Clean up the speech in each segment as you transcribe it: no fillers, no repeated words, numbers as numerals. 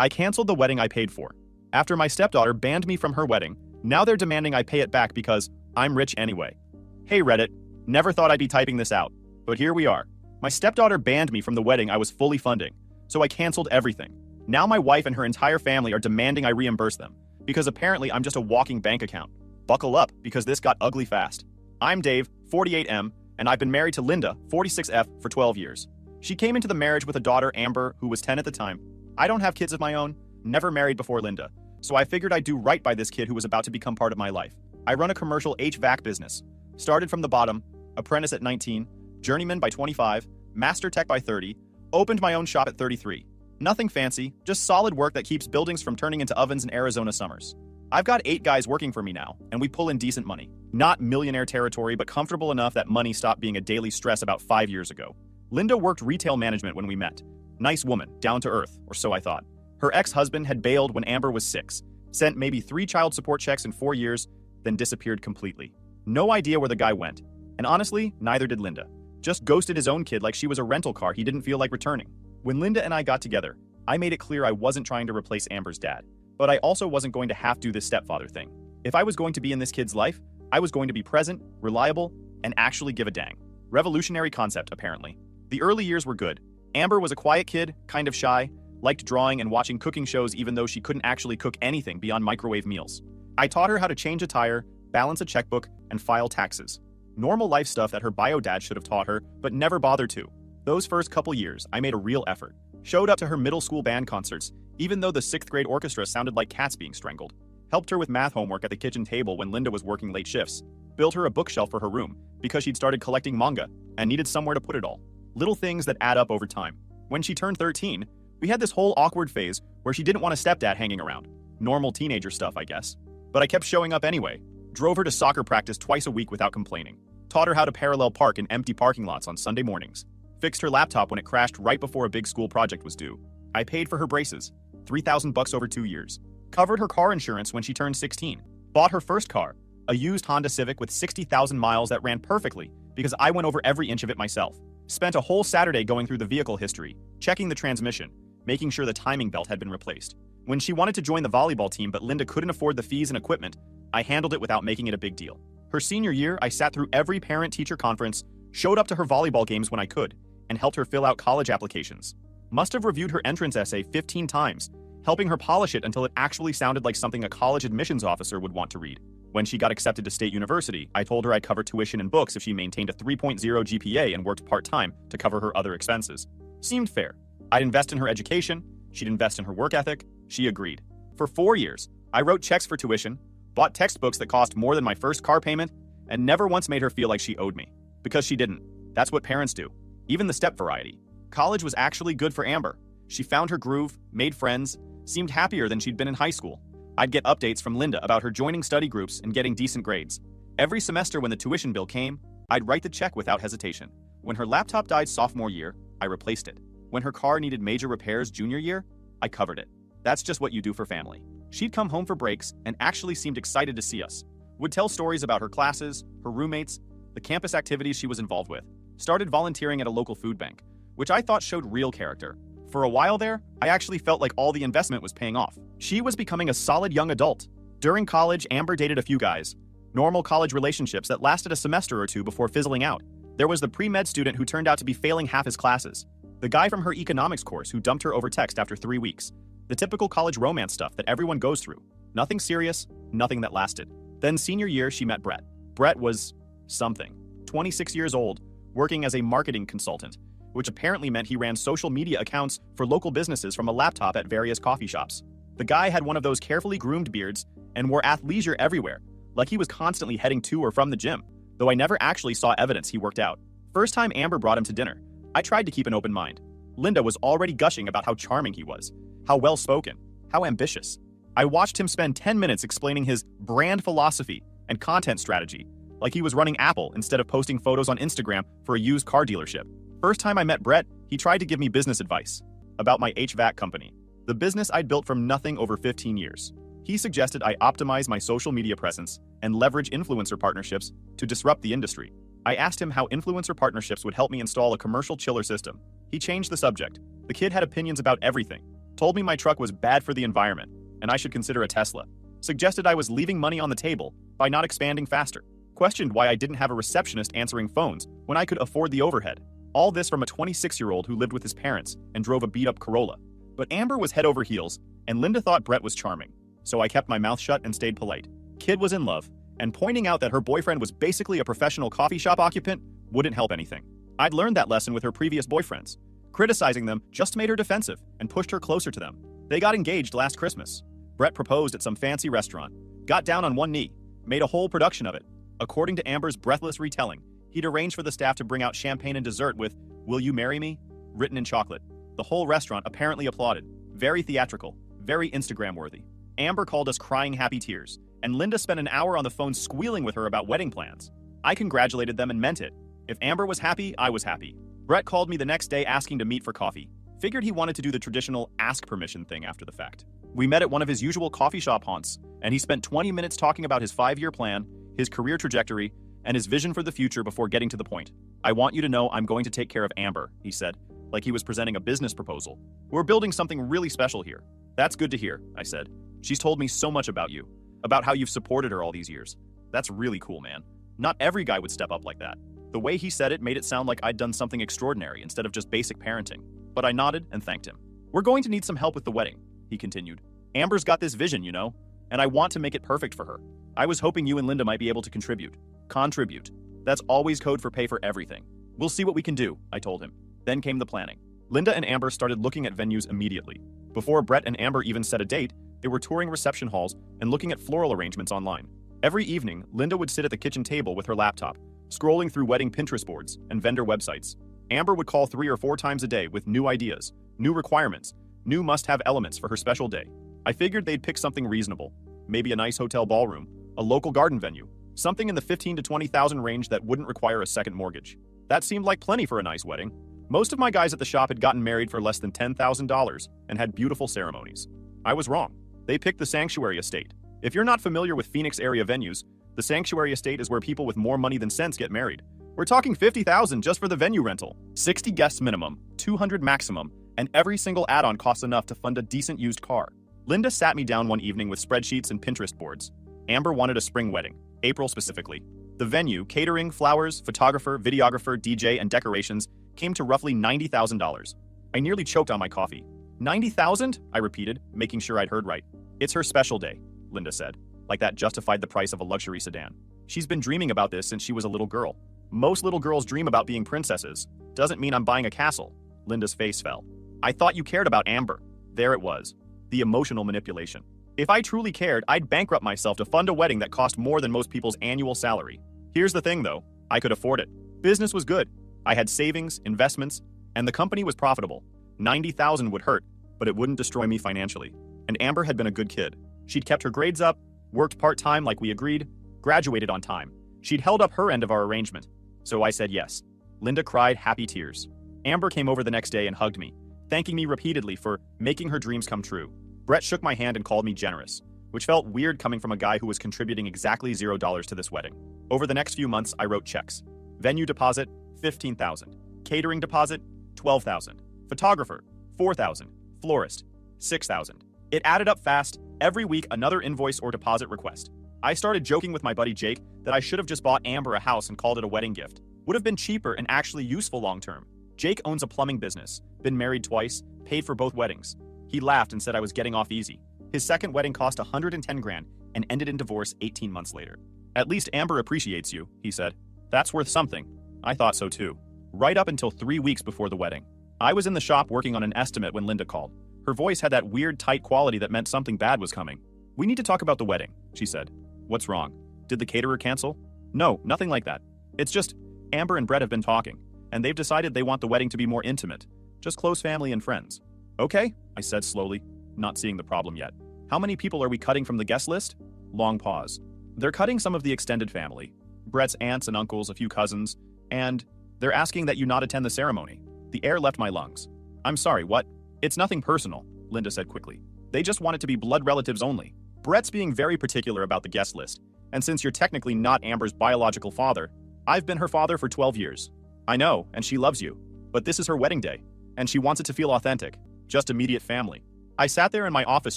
I canceled the wedding I paid for. After my stepdaughter banned me from her wedding, now they're demanding I pay it back because I'm rich anyway. Hey Reddit, never thought I'd be typing this out, but here we are. My stepdaughter banned me from the wedding I was fully funding, so I canceled everything. Now my wife and her entire family are demanding I reimburse them, because apparently I'm just a walking bank account. Buckle up, because this got ugly fast. I'm Dave, 48M, and I've been married to Linda, 46F, for 12 years. She came into the marriage with a daughter, Amber, who was 10 at the time. I don't have kids of my own, never married before Linda, so I figured I'd do right by this kid who was about to become part of my life. I run a commercial HVAC business. Started from the bottom, apprentice at 19, journeyman by 25, master tech by 30, opened my own shop at 33. Nothing fancy, just solid work that keeps buildings from turning into ovens in Arizona summers. I've got 8 guys working for me now, and we pull in decent money. Not millionaire territory, but comfortable enough that money stopped being a daily stress about 5 years ago. Linda worked retail management when we met. Nice woman, down to earth, or so I thought. Her ex-husband had bailed when Amber was 6, sent maybe 3 child support checks in 4 years, then disappeared completely. No idea where the guy went. And honestly, neither did Linda. Just ghosted his own kid like she was a rental car he didn't feel like returning. When Linda and I got together, I made it clear I wasn't trying to replace Amber's dad. But I also wasn't going to have to do this stepfather thing. If I was going to be in this kid's life, I was going to be present, reliable, and actually give a dang. Revolutionary concept, apparently. The early years were good. Amber was a quiet kid, kind of shy, liked drawing and watching cooking shows even though she couldn't actually cook anything beyond microwave meals. I taught her how to change a tire, balance a checkbook, and file taxes. Normal life stuff that her bio dad should have taught her, but never bothered to. Those first couple years, I made a real effort. Showed up to her middle school band concerts, even though the 6th grade orchestra sounded like cats being strangled. Helped her with math homework at the kitchen table when Linda was working late shifts. Built her a bookshelf for her room, because she'd started collecting manga, and needed somewhere to put it all. Little things that add up over time. When she turned 13, we had this whole awkward phase where she didn't want a stepdad hanging around. Normal teenager stuff, I guess. But I kept showing up anyway. Drove her to soccer practice twice a week without complaining. Taught her how to parallel park in empty parking lots on Sunday mornings. Fixed her laptop when it crashed right before a big school project was due. I paid for her braces, $3,000 over 2 years. Covered her car insurance when she turned 16. Bought her first car, a used Honda Civic with 60,000 miles that ran perfectly because I went over every inch of it myself. Spent a whole Saturday going through the vehicle history, checking the transmission, making sure the timing belt had been replaced. When she wanted to join the volleyball team but Linda couldn't afford the fees and equipment, I handled it without making it a big deal. Her senior year, I sat through every parent-teacher conference, showed up to her volleyball games when I could, and helped her fill out college applications. Must have reviewed her entrance essay 15 times, helping her polish it until it actually sounded like something a college admissions officer would want to read. When she got accepted to State University, I told her I'd cover tuition and books if she maintained a 3.0 GPA and worked part-time to cover her other expenses. Seemed fair. I'd invest in her education, she'd invest in her work ethic, she agreed. For 4 years, I wrote checks for tuition, bought textbooks that cost more than my first car payment, and never once made her feel like she owed me. Because she didn't. That's what parents do. Even the step variety. College was actually good for Amber. She found her groove, made friends, seemed happier than she'd been in high school. I'd get updates from Linda about her joining study groups and getting decent grades. Every semester when the tuition bill came, I'd write the check without hesitation. When her laptop died sophomore year, I replaced it. When her car needed major repairs junior year, I covered it. That's just what you do for family. She'd come home for breaks and actually seemed excited to see us. Would tell stories about her classes, her roommates, the campus activities she was involved with. Started volunteering at a local food bank, which I thought showed real character. For a while there, I actually felt like all the investment was paying off. She was becoming a solid young adult. During college, Amber dated a few guys. Normal college relationships that lasted a semester or two before fizzling out. There was the pre-med student who turned out to be failing half his classes. The guy from her economics course who dumped her over text after 3 weeks. The typical college romance stuff that everyone goes through. Nothing serious, nothing that lasted. Then senior year, she met Brett. Brett was something. 26 years old, working as a marketing consultant, which apparently meant he ran social media accounts for local businesses from a laptop at various coffee shops. The guy had one of those carefully groomed beards and wore athleisure everywhere, like he was constantly heading to or from the gym, though I never actually saw evidence he worked out. First time Amber brought him to dinner, I tried to keep an open mind. Linda was already gushing about how charming he was, how well-spoken, how ambitious. I watched him spend 10 minutes explaining his brand philosophy and content strategy, like he was running Apple instead of posting photos on Instagram for a used car dealership. First time I met Brett, he tried to give me business advice about my HVAC company, the business I'd built from nothing over 15 years. He suggested I optimize my social media presence and leverage influencer partnerships to disrupt the industry. I asked him how influencer partnerships would help me install a commercial chiller system. He changed the subject. The kid had opinions about everything. Told me my truck was bad for the environment, and I should consider a Tesla. Suggested I was leaving money on the table by not expanding faster. Questioned why I didn't have a receptionist answering phones when I could afford the overhead. All this from a 26-year-old who lived with his parents and drove a beat-up Corolla. But Amber was head over heels, and Linda thought Brett was charming. So I kept my mouth shut and stayed polite. Kid was in love, and pointing out that her boyfriend was basically a professional coffee shop occupant wouldn't help anything. I'd learned that lesson with her previous boyfriends. Criticizing them just made her defensive and pushed her closer to them. They got engaged last Christmas. Brett proposed at some fancy restaurant, got down on one knee, made a whole production of it. According to Amber's breathless retelling, he'd arranged for the staff to bring out champagne and dessert with, "Will you marry me?" written in chocolate. The whole restaurant apparently applauded. Very theatrical, very Instagram-worthy. Amber called us crying happy tears, and Linda spent an hour on the phone squealing with her about wedding plans. I congratulated them and meant it. If Amber was happy, I was happy. Brett called me the next day asking to meet for coffee. Figured he wanted to do the traditional ask permission thing after the fact. We met at one of his usual coffee shop haunts, and he spent 20 minutes talking about his 5-year plan, his career trajectory, and his vision for the future before getting to the point. "I want you to know I'm going to take care of Amber," he said, like he was presenting a business proposal. "We're building something really special here." "That's good to hear," I said. "She's told me so much about you, about how you've supported her all these years. That's really cool, man. Not every guy would step up like that." The way he said it made it sound like I'd done something extraordinary instead of just basic parenting. But I nodded and thanked him. "We're going to need some help with the wedding," he continued. "Amber's got this vision, you know, and I want to make it perfect for her. I was hoping you and Linda might be able to contribute." Contribute. That's always code for pay for everything. "We'll see what we can do," I told him. Then came the planning. Linda and Amber started looking at venues immediately. Before Brett and Amber even set a date, they were touring reception halls and looking at floral arrangements online. Every evening, Linda would sit at the kitchen table with her laptop, scrolling through wedding Pinterest boards and vendor websites. Amber would call 3 or 4 times a day with new ideas, new requirements, new must-have elements for her special day. I figured they'd pick something reasonable, maybe a nice hotel ballroom, a local garden venue, something in the $15,000 to $20,000 range that wouldn't require a second mortgage. That seemed like plenty for a nice wedding. Most of my guys at the shop had gotten married for less than $10,000 and had beautiful ceremonies. I was wrong. They picked the Sanctuary Estate. If you're not familiar with Phoenix area venues, the Sanctuary Estate is where people with more money than sense get married. We're talking $50,000 just for the venue rental. 60 guests minimum, 200 maximum, and every single add-on costs enough to fund a decent used car. Linda sat me down one evening with spreadsheets and Pinterest boards. Amber wanted a spring wedding, April specifically. The venue, catering, flowers, photographer, videographer, DJ, and decorations came to roughly $90,000. I nearly choked on my coffee. $90,000? I repeated, making sure I'd heard right. "It's her special day," Linda said, like that justified the price of a luxury sedan. "She's been dreaming about this since she was a little girl. Most little girls dream about being princesses. Doesn't mean I'm buying a castle." Linda's face fell. "I thought you cared about Amber." There it was. The emotional manipulation. If I truly cared, I'd bankrupt myself to fund a wedding that cost more than most people's annual salary. Here's the thing, though. I could afford it. Business was good. I had savings, investments, and the company was profitable. $90,000 would hurt, but it wouldn't destroy me financially. And Amber had been a good kid. She'd kept her grades up, worked part-time like we agreed, graduated on time. She'd held up her end of our arrangement. So I said yes. Linda cried happy tears. Amber came over the next day and hugged me, thanking me repeatedly for making her dreams come true. Brett shook my hand and called me generous, which felt weird coming from a guy who was contributing exactly $0 to this wedding. Over the next few months, I wrote checks. Venue deposit, $15,000. Catering deposit, $12,000. Photographer, $4,000. Florist, $6,000. It added up fast, every week another invoice or deposit request. I started joking with my buddy Jake that I should have just bought Amber a house and called it a wedding gift. Would have been cheaper and actually useful long-term. Jake owns a plumbing business, been married twice, paid for both weddings. He laughed and said I was getting off easy. His second wedding cost $110,000 and ended in divorce 18 months later. "At least Amber appreciates you," he said. "That's worth something." I thought so too. Right up until 3 weeks before the wedding. I was in the shop working on an estimate when Linda called. Her voice had that weird tight quality that meant something bad was coming. "We need to talk about the wedding," she said. "What's wrong? Did the caterer cancel?" "No, nothing like that. It's just, Amber and Brett have been talking, and they've decided they want the wedding to be more intimate. Just close family and friends." "Okay," I said slowly, not seeing the problem yet. "How many people are we cutting from the guest list?" Long pause. "They're cutting some of the extended family. Brett's aunts and uncles, a few cousins, and they're asking that you not attend the ceremony." The air left my lungs. "I'm sorry, what?" "It's nothing personal," Linda said quickly. "They just want it to be blood relatives only. Brett's being very particular about the guest list, and since you're technically not Amber's biological father, I've been her father for 12 years. I know, and she loves you, but this is her wedding day, and she wants it to feel authentic, just immediate family." I sat there in my office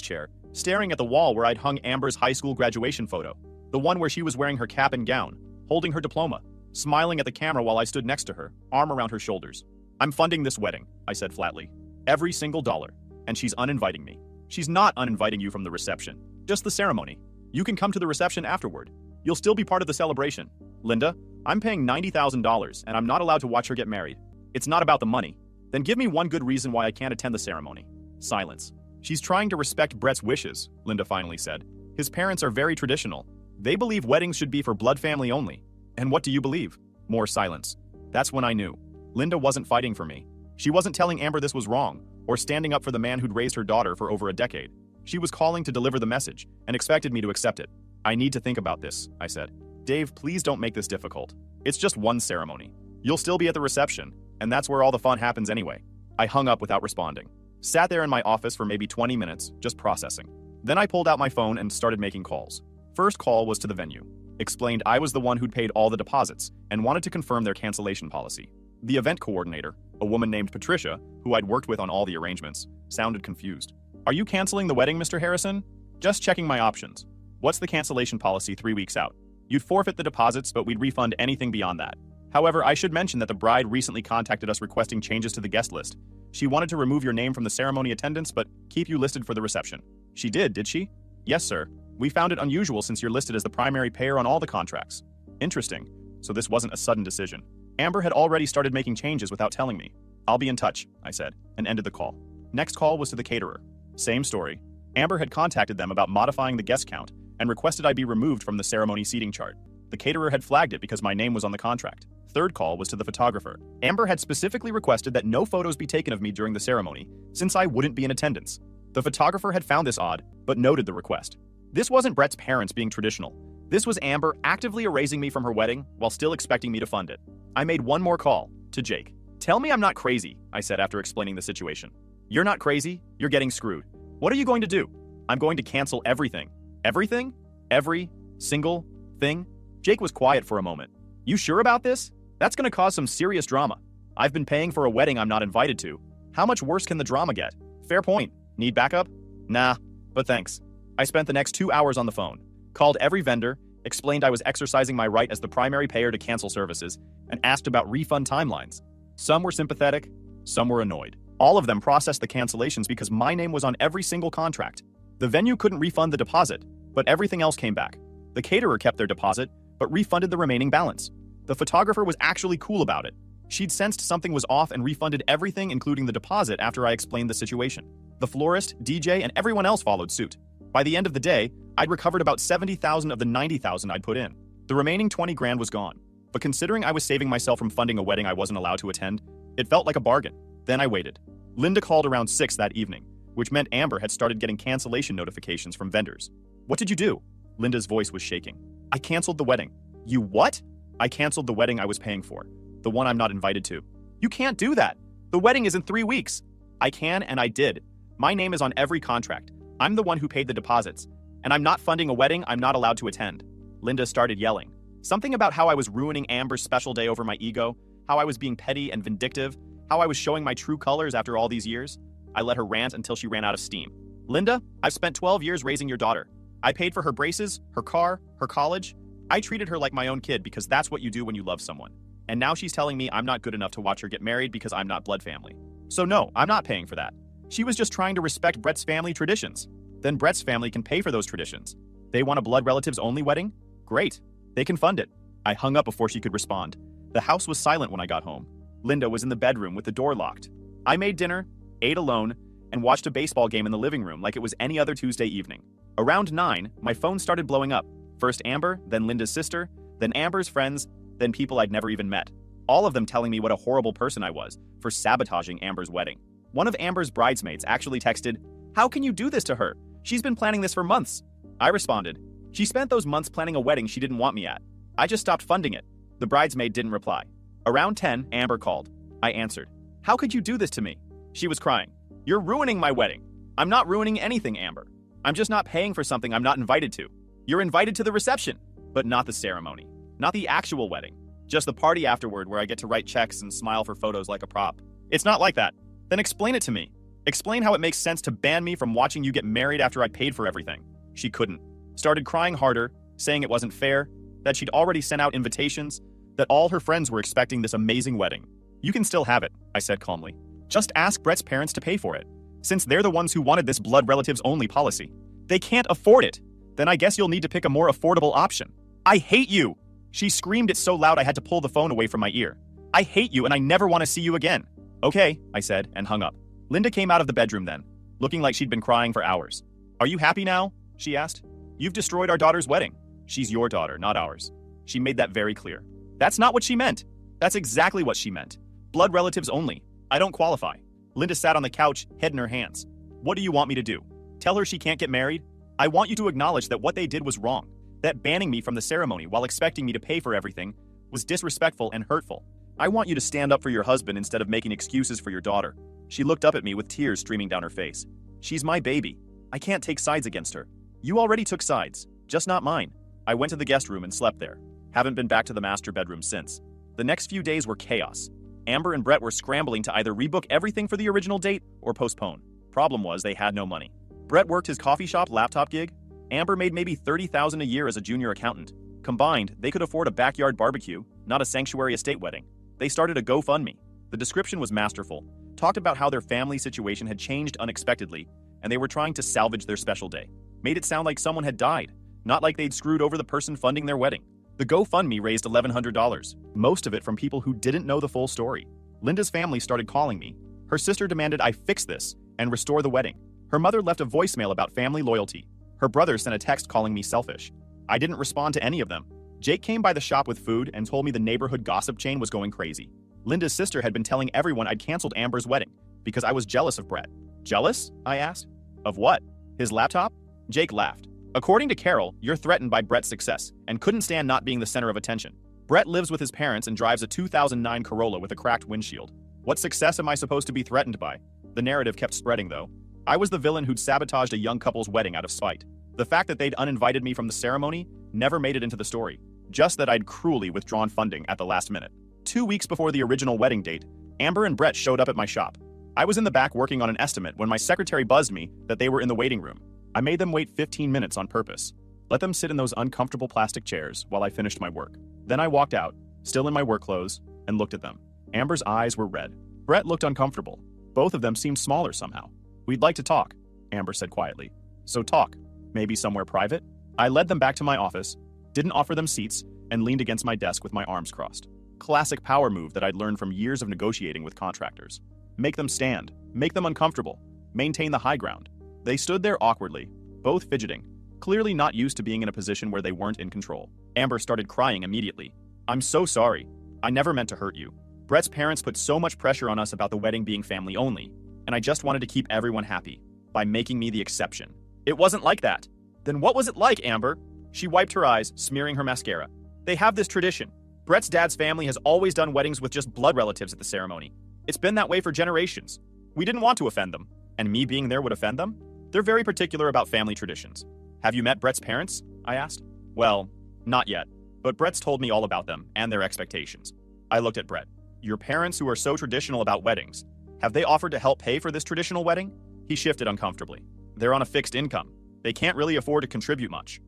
chair, staring at the wall where I'd hung Amber's high school graduation photo, the one where she was wearing her cap and gown, holding her diploma, smiling at the camera while I stood next to her, arm around her shoulders. I'm funding this wedding, I said flatly. Every single dollar. And she's uninviting me. She's not uninviting you from the reception. Just the ceremony. You can come to the reception afterward. You'll still be part of the celebration. Linda, I'm paying $90,000 and I'm not allowed to watch her get married. It's not about the money. Then give me one good reason why I can't attend the ceremony. Silence. She's trying to respect Brett's wishes, Linda finally said. His parents are very traditional. They believe weddings should be for blood family only. And what do you believe? More silence. That's when I knew. Linda wasn't fighting for me. She wasn't telling Amber this was wrong, or standing up for the man who'd raised her daughter for over a decade. She was calling to deliver the message, and expected me to accept it. I need to think about this, I said. Dave, please don't make this difficult. It's just one ceremony. You'll still be at the reception, and that's where all the fun happens anyway. I hung up without responding. Sat there in my office for maybe 20 minutes, just processing. Then I pulled out my phone and started making calls. First call was to the venue. Explained I was the one who'd paid all the deposits, and wanted to confirm their cancellation policy. The event coordinator, a woman named Patricia, who I'd worked with on all the arrangements, sounded confused. Are you canceling the wedding, Mr. Harrison? Just checking my options. What's the cancellation policy 3 weeks out? You'd forfeit the deposits, but we'd refund anything beyond that. However, I should mention that the bride recently contacted us requesting changes to the guest list. She wanted to remove your name from the ceremony attendance, but keep you listed for the reception. She did she? Yes, sir. We found it unusual since you're listed as the primary payer on all the contracts. Interesting. So this wasn't a sudden decision. Amber had already started making changes without telling me. I'll be in touch, I said, and ended the call. Next call was to the caterer. Same story. Amber had contacted them about modifying the guest count and requested I be removed from the ceremony seating chart. The caterer had flagged it because my name was on the contract. Third call was to the photographer. Amber had specifically requested that no photos be taken of me during the ceremony, since I wouldn't be in attendance. The photographer had found this odd, but noted the request. This wasn't Brett's parents being traditional. This was Amber actively erasing me from her wedding while still expecting me to fund it. I made one more call, to Jake. Tell me I'm not crazy, I said after explaining the situation. You're not crazy, you're getting screwed. What are you going to do? I'm going to cancel everything. Everything? Every single thing? Jake was quiet for a moment. You sure about this? That's gonna cause some serious drama. I've been paying for a wedding I'm not invited to. How much worse can the drama get? Fair point. Need backup? Nah, but thanks. I spent the next 2 hours on the phone, called every vendor, explained I was exercising my right as the primary payer to cancel services, and asked about refund timelines. Some were sympathetic, some were annoyed. All of them processed the cancellations because my name was on every single contract. The venue couldn't refund the deposit, but everything else came back. The caterer kept their deposit, but refunded the remaining balance. The photographer was actually cool about it. She'd sensed something was off and refunded everything including the deposit after I explained the situation. The florist, DJ, and everyone else followed suit. By the end of the day, I'd recovered about $70,000 of the $90,000 I'd put in. The remaining $20 grand was gone. But considering I was saving myself from funding a wedding I wasn't allowed to attend, it felt like a bargain. Then I waited. Linda called around 6 that evening, which meant Amber had started getting cancellation notifications from vendors. What did you do? Linda's voice was shaking. I canceled the wedding. You what? I canceled the wedding I was paying for. The one I'm not invited to. You can't do that. The wedding is in 3 weeks. I can and I did. My name is on every contract. I'm the one who paid the deposits. And I'm not funding a wedding I'm not allowed to attend. Linda started yelling. Something about how I was ruining Amber's special day over my ego, how I was being petty and vindictive, how I was showing my true colors after all these years. I let her rant until she ran out of steam. Linda, I've spent 12 years raising your daughter. I paid for her braces, her car, her college. I treated her like my own kid because that's what you do when you love someone. And now she's telling me I'm not good enough to watch her get married because I'm not blood family. So no, I'm not paying for that. She was just trying to respect Brett's family traditions. Then Brett's family can pay for those traditions. They want a blood relatives only wedding? Great. They can fund it. I hung up before she could respond. The house was silent when I got home. Linda was in the bedroom with the door locked. I made dinner, ate alone, and watched a baseball game in the living room like it was any other Tuesday evening. Around 9, my phone started blowing up. First Amber, then Linda's sister, then Amber's friends, then people I'd never even met. All of them telling me what a horrible person I was for sabotaging Amber's wedding. One of Amber's bridesmaids actually texted, "How can you do this to her? She's been planning this for months." I responded, "She spent those months planning a wedding she didn't want me at. I just stopped funding it." The bridesmaid didn't reply. Around 10, Amber called. I answered. "How could you do this to me?" She was crying. "You're ruining my wedding." "I'm not ruining anything, Amber. I'm just not paying for something I'm not invited to. You're invited to the reception, but not the ceremony. Not the actual wedding. Just the party afterward where I get to write checks and smile for photos like a prop. It's not like that." "Then explain it to me." Explain how it makes sense to ban me from watching you get married after I paid for everything. She couldn't. Started crying harder, saying it wasn't fair, that she'd already sent out invitations, that all her friends were expecting this amazing wedding. You can still have it, I said calmly. Just ask Brett's parents to pay for it, since they're the ones who wanted this blood relatives only policy. They can't afford it. Then I guess you'll need to pick a more affordable option. I hate you! She screamed it so loud I had to pull the phone away from my ear. I hate you and I never want to see you again. Okay, I said, and hung up. Linda came out of the bedroom then, looking like she'd been crying for hours. Are you happy now? She asked. You've destroyed our daughter's wedding. She's your daughter, not ours. She made that very clear. That's not what she meant. That's exactly what she meant. Blood relatives only. I don't qualify. Linda sat on the couch, head in her hands. What do you want me to do? Tell her she can't get married? I want you to acknowledge that what they did was wrong. That banning me from the ceremony while expecting me to pay for everything was disrespectful and hurtful. I want you to stand up for your husband instead of making excuses for your daughter. She looked up at me with tears streaming down her face. She's my baby. I can't take sides against her. You already took sides, just not mine. I went to the guest room and slept there. Haven't been back to the master bedroom since. The next few days were chaos. Amber and Brett were scrambling to either rebook everything for the original date or postpone. Problem was they had no money. Brett worked his coffee shop laptop gig. Amber made maybe $30,000 a year as a junior accountant. Combined, they could afford a backyard barbecue, not a sanctuary estate wedding. They started a GoFundMe. The description was masterful. Talked about how their family situation had changed unexpectedly, and they were trying to salvage their special day. Made it sound like someone had died, not like they'd screwed over the person funding their wedding. The GoFundMe raised $1,100, most of it from people who didn't know the full story. Linda's family started calling me. Her sister demanded I fix this and restore the wedding. Her mother left a voicemail about family loyalty. Her brother sent a text calling me selfish. I didn't respond to any of them. Jake came by the shop with food and told me the neighborhood gossip chain was going crazy. Linda's sister had been telling everyone I'd canceled Amber's wedding because I was jealous of Brett. Jealous? I asked. Of what? His laptop? Jake laughed. According to Carol, you're threatened by Brett's success and couldn't stand not being the center of attention. Brett lives with his parents and drives a 2009 Corolla with a cracked windshield. What success am I supposed to be threatened by? The narrative kept spreading, though. I was the villain who'd sabotaged a young couple's wedding out of spite. The fact that they'd uninvited me from the ceremony never made it into the story, just that I'd cruelly withdrawn funding at the last minute. 2 weeks before the original wedding date, Amber and Brett showed up at my shop. I was in the back working on an estimate when my secretary buzzed me that they were in the waiting room. I made them wait 15 minutes on purpose. Let them sit in those uncomfortable plastic chairs while I finished my work. Then I walked out, still in my work clothes, and looked at them. Amber's eyes were red. Brett looked uncomfortable. Both of them seemed smaller somehow. We'd like to talk, Amber said quietly. So talk. Maybe somewhere private? I led them back to my office, didn't offer them seats, and leaned against my desk with my arms crossed. Classic power move that I'd learned from years of negotiating with contractors. Make them stand, make them uncomfortable, maintain the high ground. They stood there awkwardly, both fidgeting, clearly not used to being in a position where they weren't in control. Amber started crying immediately. I'm so sorry. I never meant to hurt you. Brett's parents put so much pressure on us about the wedding being family only, and I just wanted to keep everyone happy by making me the exception. It wasn't like that. Then what was it like, Amber? She wiped her eyes, smearing her mascara. They have this tradition. Brett's dad's family has always done weddings with just blood relatives at the ceremony. It's been that way for generations. We didn't want to offend them, and me being there would offend them? They're very particular about family traditions. Have you met Brett's parents? I asked. Well, not yet, but Brett's told me all about them and their expectations. I looked at Brett. Your parents who are so traditional about weddings, have they offered to help pay for this traditional wedding? He shifted uncomfortably. They're on a fixed income. They can't really afford to contribute much.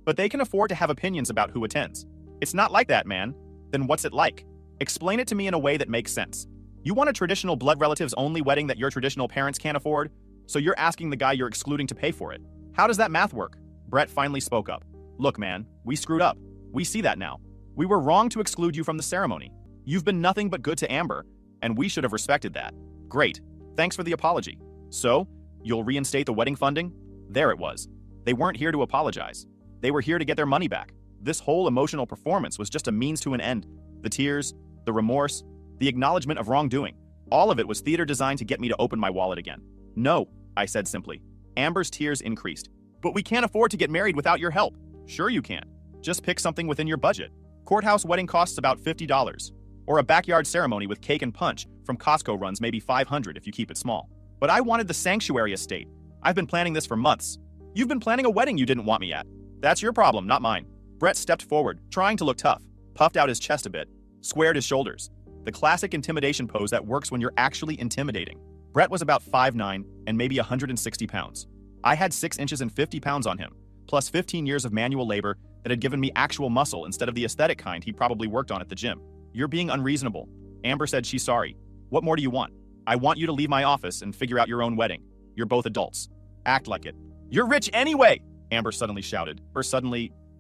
But they can afford to have opinions about who attends. It's not like that, man. Then what's it like? Explain it to me in a way that makes sense. You want a traditional blood relatives only wedding that your traditional parents can't afford, so you're asking the guy you're excluding to pay for it. How does that math work? Brett finally spoke up. Look, man, we screwed up. We see that now. We were wrong to exclude you from the ceremony. You've been nothing but good to Amber, and we should have respected that. Great. Thanks for the apology. So, you'll reinstate the wedding funding? There it was. They weren't here to apologize. They were here to get their money back. This whole emotional performance was just a means to an end. The tears, the remorse, the acknowledgement of wrongdoing. All of it was theater designed to get me to open my wallet again. No, I said simply. Amber's tears increased. But we can't afford to get married without your help. Sure you can. Just pick something within your budget. Courthouse wedding costs about $50. Or a backyard ceremony with cake and punch from Costco runs maybe $500 if you keep it small. But I wanted the sanctuary estate. I've been planning this for months. You've been planning a wedding you didn't want me at. That's your problem, not mine. Brett stepped forward, trying to look tough, puffed out his chest a bit, squared his shoulders. The classic intimidation pose that works when you're actually intimidating. Brett was about 5'9" and maybe 160 pounds. I had 6 inches and 50 pounds on him, plus 15 years of manual labor that had given me actual muscle instead of the aesthetic kind he probably worked on at the gym. You're being unreasonable. Amber said she's sorry. What more do you want? I want you to leave my office and figure out your own wedding. You're both adults. Act like it. You're rich anyway, Amber suddenly shouted.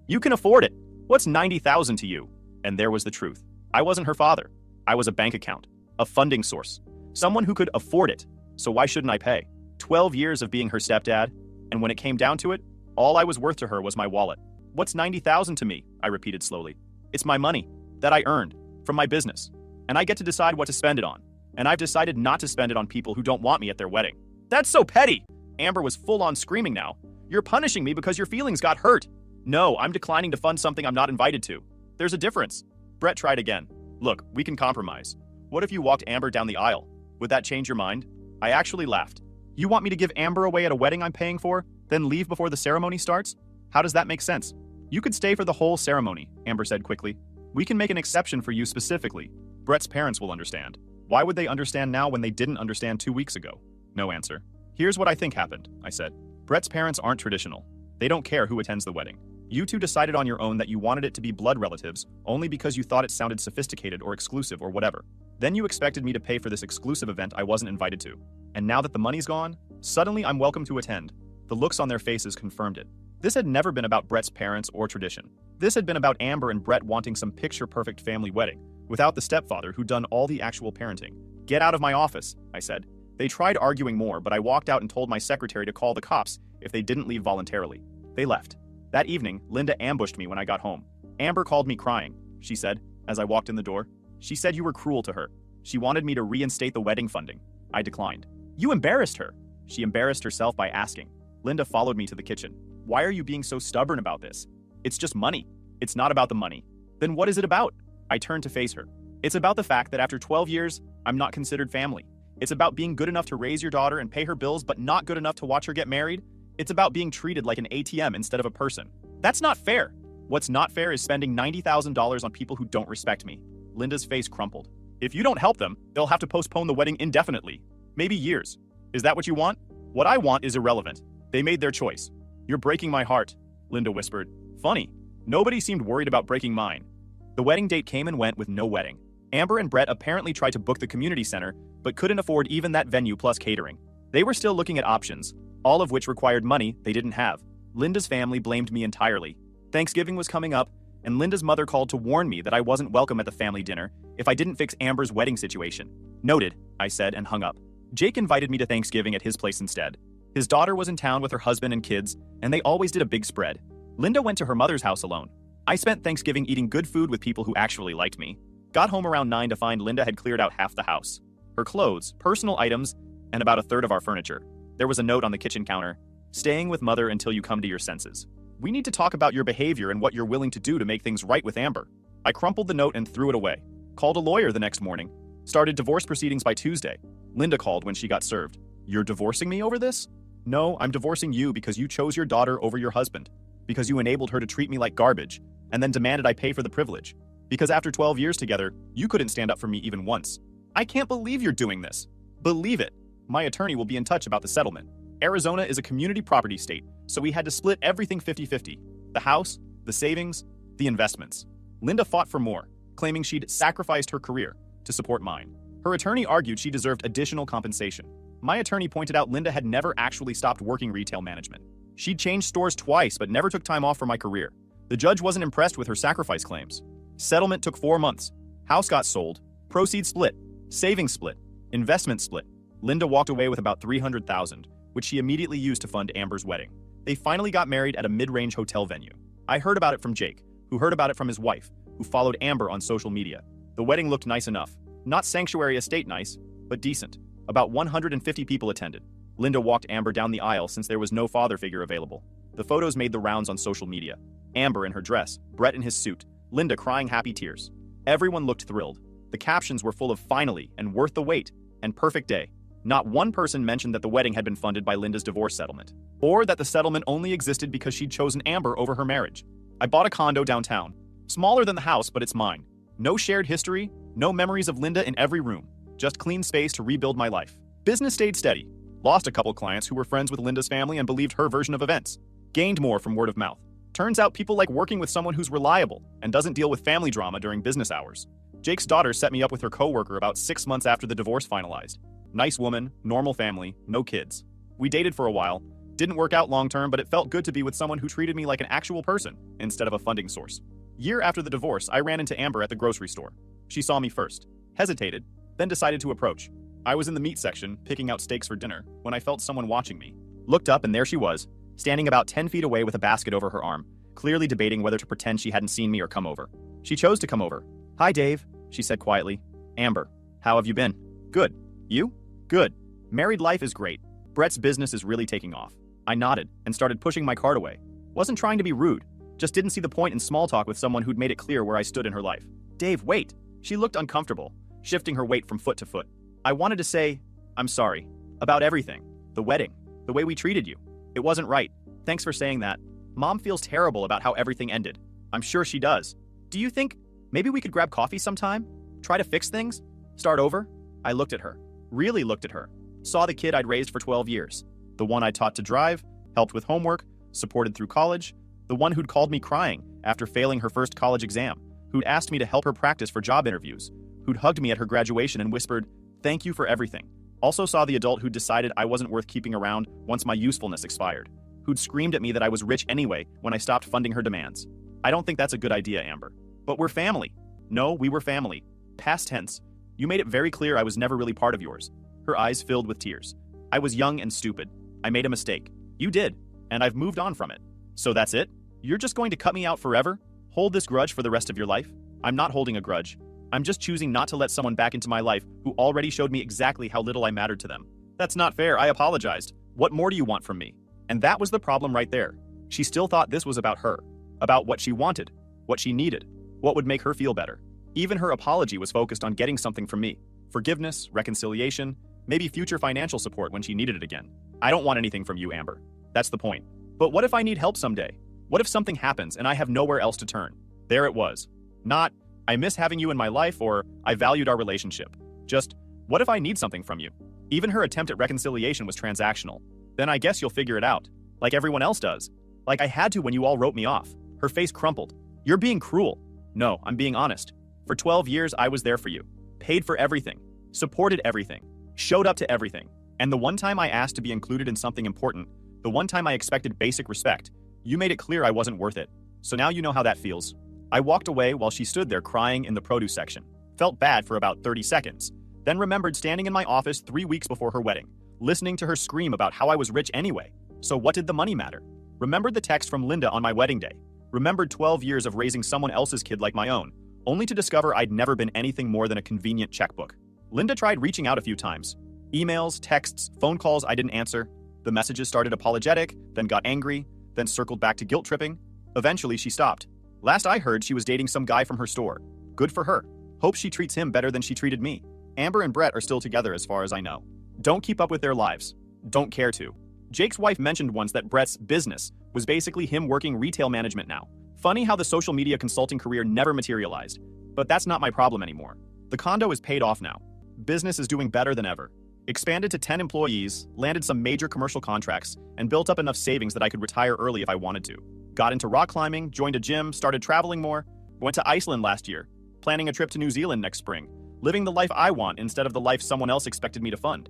You can afford it. What's $90,000 to you? And there was the truth. I wasn't her father. I was a bank account, a funding source, someone who could afford it. So why shouldn't I pay? 12 years of being her stepdad, and when it came down to it, all I was worth to her was my wallet. What's $90,000 to me? I repeated slowly. It's my money that I earned from my business, and I get to decide what to spend it on. And I've decided not to spend it on people who don't want me at their wedding. That's so petty! Amber was full on screaming now. You're punishing me because your feelings got hurt. No, I'm declining to fund something I'm not invited to. There's a difference. Brett tried again. Look, we can compromise. What if you walked Amber down the aisle? Would that change your mind? I actually laughed. You want me to give Amber away at a wedding I'm paying for, then leave before the ceremony starts? How does that make sense? You could stay for the whole ceremony, Amber said quickly. We can make an exception for you specifically. Brett's parents will understand. Why would they understand now when they didn't understand 2 weeks ago? No answer. Here's what I think happened, I said. Brett's parents aren't traditional. They don't care who attends the wedding. You two decided on your own that you wanted it to be blood relatives only because you thought it sounded sophisticated or exclusive or whatever. Then you expected me to pay for this exclusive event I wasn't invited to. And now that the money's gone, suddenly I'm welcome to attend. The looks on their faces confirmed it. This had never been about Brett's parents or tradition. This had been about Amber and Brett wanting some picture-perfect family wedding, without the stepfather who'd done all the actual parenting. Get out of my office, I said. They tried arguing more, but I walked out and told my secretary to call the cops if they didn't leave voluntarily. They left. That evening, Linda ambushed me when I got home. Amber called me crying, she said, as I walked in the door. She said you were cruel to her. She wanted me to reinstate the wedding funding. I declined. You embarrassed her. She embarrassed herself by asking. Linda followed me to the kitchen. Why are you being so stubborn about this? It's just money. It's not about the money. Then what is it about? I turned to face her. It's about the fact that after 12 years, I'm not considered family. It's about being good enough to raise your daughter and pay her bills, but not good enough to watch her get married. It's about being treated like an ATM instead of a person. That's not fair. What's not fair is spending $90,000 on people who don't respect me. Linda's face crumpled. If you don't help them, they'll have to postpone the wedding indefinitely. Maybe years. Is that what you want? What I want is irrelevant. They made their choice. You're breaking my heart, Linda whispered. Funny. Nobody seemed worried about breaking mine. The wedding date came and went with no wedding. Amber and Brett apparently tried to book the community center, but couldn't afford even that venue plus catering. They were still looking at options, all of which required money they didn't have. Linda's family blamed me entirely. Thanksgiving was coming up, and Linda's mother called to warn me that I wasn't welcome at the family dinner if I didn't fix Amber's wedding situation. Noted, I said and hung up. Jake invited me to Thanksgiving at his place instead. His daughter was in town with her husband and kids, and they always did a big spread. Linda went to her mother's house alone. I spent Thanksgiving eating good food with people who actually liked me. Got home around 9 to find Linda had cleared out half the house. Her clothes, personal items, and about a third of our furniture. There was a note on the kitchen counter. Staying with mother until you come to your senses. We need to talk about your behavior and what you're willing to do to make things right with Amber. I crumpled the note and threw it away. Called a lawyer the next morning. Started divorce proceedings by Tuesday. Linda called when she got served. You're divorcing me over this? No, I'm divorcing you because you chose your daughter over your husband. Because you enabled her to treat me like garbage, and then demanded I pay for the privilege. Because after 12 years together, you couldn't stand up for me even once. I can't believe you're doing this. Believe it. My attorney will be in touch about the settlement. Arizona is a community property state, so we had to split everything 50-50. The house, the savings, the investments. Linda fought for more, claiming she'd sacrificed her career to support mine. Her attorney argued she deserved additional compensation. My attorney pointed out Linda had never actually stopped working retail management. She'd changed stores twice but never took time off for my career. The judge wasn't impressed with her sacrifice claims. Settlement took 4 months. House got sold. Proceeds split. Savings split. Investment split. Linda walked away with about $300,000, which she immediately used to fund Amber's wedding. They finally got married at a mid-range hotel venue. I heard about it from Jake, who heard about it from his wife, who followed Amber on social media. The wedding looked nice enough. Not sanctuary estate nice, but decent. About 150 people attended. Linda walked Amber down the aisle since there was no father figure available. The photos made the rounds on social media. Amber in her dress, Brett in his suit, Linda crying happy tears. Everyone looked thrilled. The captions were full of finally and worth the wait and perfect day. Not one person mentioned that the wedding had been funded by Linda's divorce settlement, or that the settlement only existed because she'd chosen Amber over her marriage. I bought a condo downtown. Smaller than the house, but it's mine. No shared history, no memories of Linda in every room. Just clean space to rebuild my life. Business stayed steady. Lost a couple clients who were friends with Linda's family and believed her version of events. Gained more from word of mouth. Turns out people like working with someone who's reliable and doesn't deal with family drama during business hours. Jake's daughter set me up with her coworker about 6 months after the divorce finalized. Nice woman, normal family, no kids. We dated for a while. Didn't work out long term, but it felt good to be with someone who treated me like an actual person instead of a funding source. Year after the divorce, I ran into Amber at the grocery store. She saw me first, hesitated, then decided to approach. I was in the meat section, picking out steaks for dinner, when I felt someone watching me. Looked up and there she was, standing about 10 feet away with a basket over her arm, clearly debating whether to pretend she hadn't seen me or come over. She chose to come over. "Hi, Dave," she said quietly. "Amber, how have you been?" "Good. You?" "Good. Married life is great. Brett's business is really taking off." I nodded and started pushing my cart away. Wasn't trying to be rude, just didn't see the point in small talk with someone who'd made it clear where I stood in her life. "Dave, wait." She looked uncomfortable, shifting her weight from foot to foot. I wanted to say, "I'm sorry. About everything. The wedding. The way we treated you. It wasn't right. Thanks for saying that. Mom feels terrible about how everything ended. I'm sure she does. Do you think maybe we could grab coffee sometime? Try to fix things? Start over?" I looked at her. Really looked at her. Saw the kid I'd raised for 12 years. The one I taught to drive, helped with homework, supported through college. The one who'd called me crying after failing her first college exam. Who'd asked me to help her practice for job interviews. Who'd hugged me at her graduation and whispered, "Thank you for everything." Also saw the adult who'd decided I wasn't worth keeping around once my usefulness expired. Who'd screamed at me that I was rich anyway when I stopped funding her demands. I don't think that's a good idea, Amber. But we're family. No, we were family. Past tense. You made it very clear I was never really part of yours. Her eyes filled with tears. I was young and stupid. I made a mistake. You did. And I've moved on from it. So that's it? You're just going to cut me out forever? Hold this grudge for the rest of your life? I'm not holding a grudge. I'm just choosing not to let someone back into my life who already showed me exactly how little I mattered to them. That's not fair. I apologized. What more do you want from me? And that was the problem right there. She still thought this was about her. About what she wanted. What she needed. What would make her feel better. Even her apology was focused on getting something from me. Forgiveness, reconciliation, maybe future financial support when she needed it again. I don't want anything from you, Amber. That's the point. But what if I need help someday? What if something happens and I have nowhere else to turn? There it was. Not, I miss having you in my life or I valued our relationship. Just, what if I need something from you? Even her attempt at reconciliation was transactional. Then I guess you'll figure it out. Like everyone else does. Like I had to when you all wrote me off. Her face crumpled. You're being cruel. No, I'm being honest. For 12 years, I was there for you. Paid for everything. Supported everything. Showed up to everything. And the one time I asked to be included in something important, the one time I expected basic respect, you made it clear I wasn't worth it. So now you know how that feels. I walked away while she stood there crying in the produce section. Felt bad for about 30 seconds. Then remembered standing in my office 3 weeks before her wedding, listening to her scream about how I was rich anyway. So what did the money matter? Remembered the text from Linda on my wedding day. Remembered 12 years of raising someone else's kid like my own, only to discover I'd never been anything more than a convenient checkbook. Linda tried reaching out a few times. Emails, texts, phone calls I didn't answer. The messages started apologetic, then got angry, then circled back to guilt tripping. Eventually, she stopped. Last I heard, she was dating some guy from her store. Good for her. Hope she treats him better than she treated me. Amber and Brett are still together as far as I know. Don't keep up with their lives. Don't care to. Jake's wife mentioned once that Brett's business was basically him working retail management now. Funny how the social media consulting career never materialized. But that's not my problem anymore. The condo is paid off now. Business is doing better than ever. Expanded to 10 employees, landed some major commercial contracts, and built up enough savings that I could retire early if I wanted to. Got into rock climbing, joined a gym, started traveling more, went to Iceland last year, planning a trip to New Zealand next spring, living the life I want instead of the life someone else expected me to fund.